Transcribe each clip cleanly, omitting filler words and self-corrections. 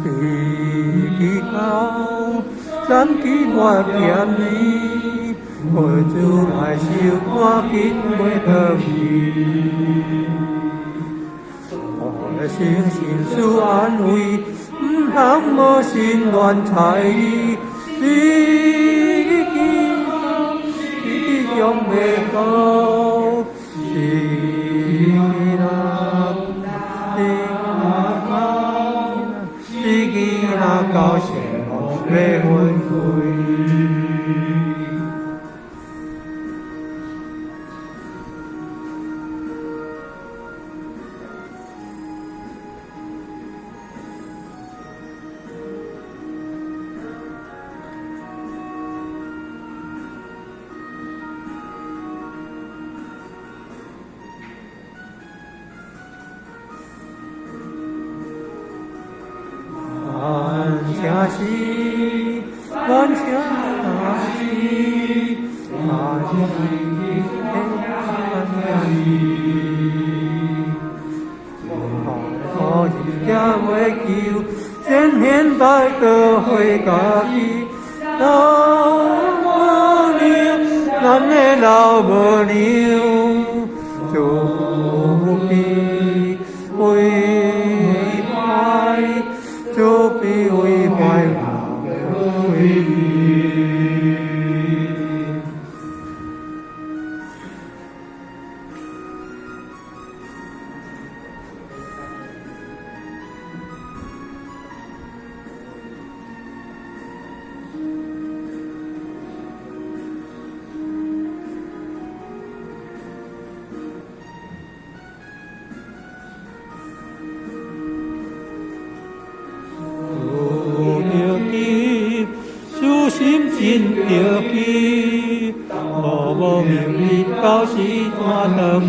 地高，咱去我见你，会主来受赶紧袂倒去。我心心思安慰，唔通无心乱猜疑。你向袂到，高兴要分开。正是，万正是，万正可以也袂求，前现代都会家己，老母娘，咱的老母娘，就比为歹。就比为坏人为你。心真着急，无明日到时怎等去？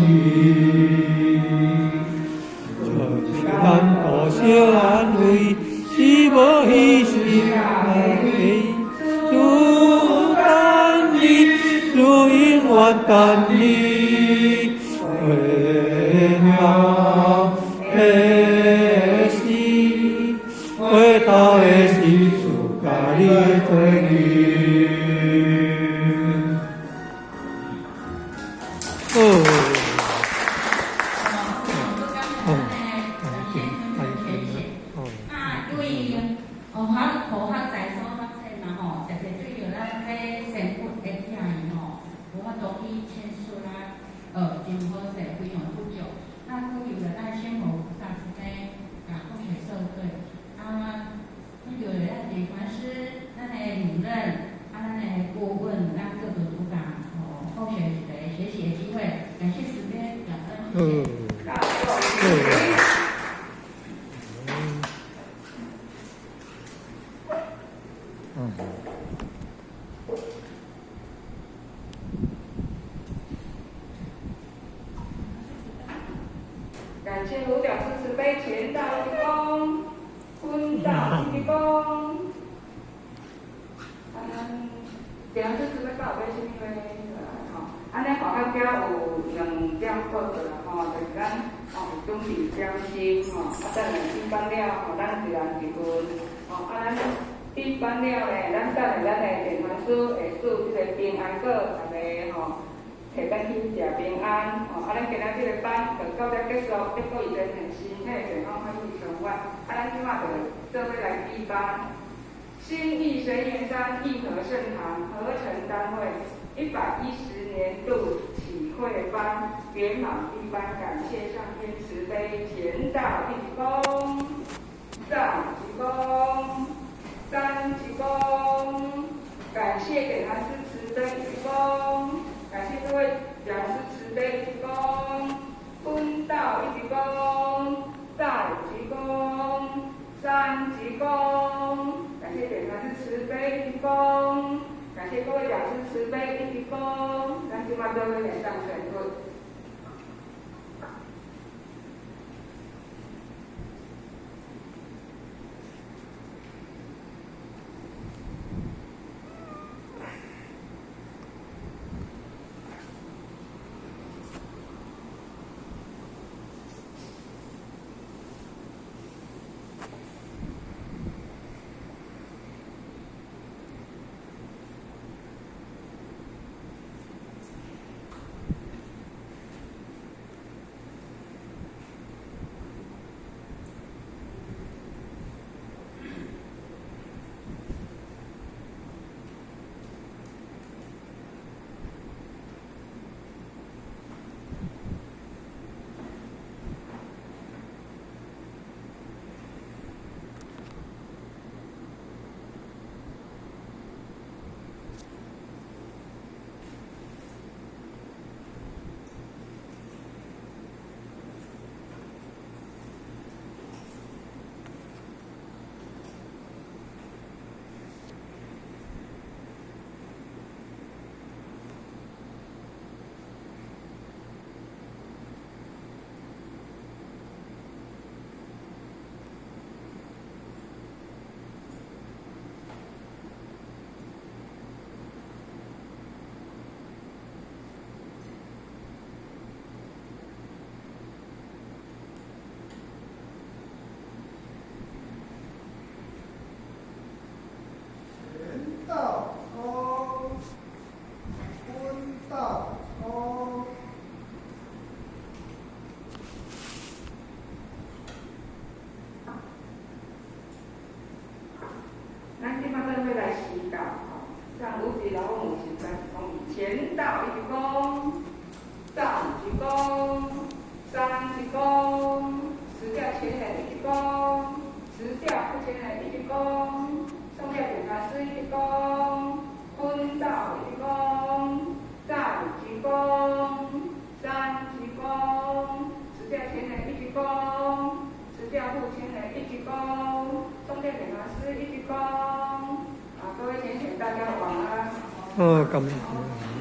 就是咱多少安慰，是无虚心来给。如等你，如永远等你，回到的时，回到的时。家己做去。感谢如表示慈悲，前道一躬，坤道一躬。表示慈悲到尾是因为吼，安尼学校有2点课的啦吼，就是咱准备将心吼，等下进班了吼，咱自然一分吼，咱进班了咧，咱等下咱的电传师会数这个平安果，大家吼。摕咱去食平安，咱今仔这个班就到这结束，结果伊就很身体健康，欢喜生活。咱即马就做伙来闭班。新义神岩山义和圣堂合成单位110年度启会班圆满闭班，感谢上天慈悲，前道一躬，上一躬，三鞠躬，感谢给他是慈悲一躬。感谢各位讲师慈悲鞠躬，坤道一鞠躬，再鞠躬，三鞠躬。感谢点传是慈悲鞠躬，感谢各位讲师慈悲一鞠躬。咱今晚都会脸上全部。电美法师一鞠躬，各位先请大家晚安。哦，感恩。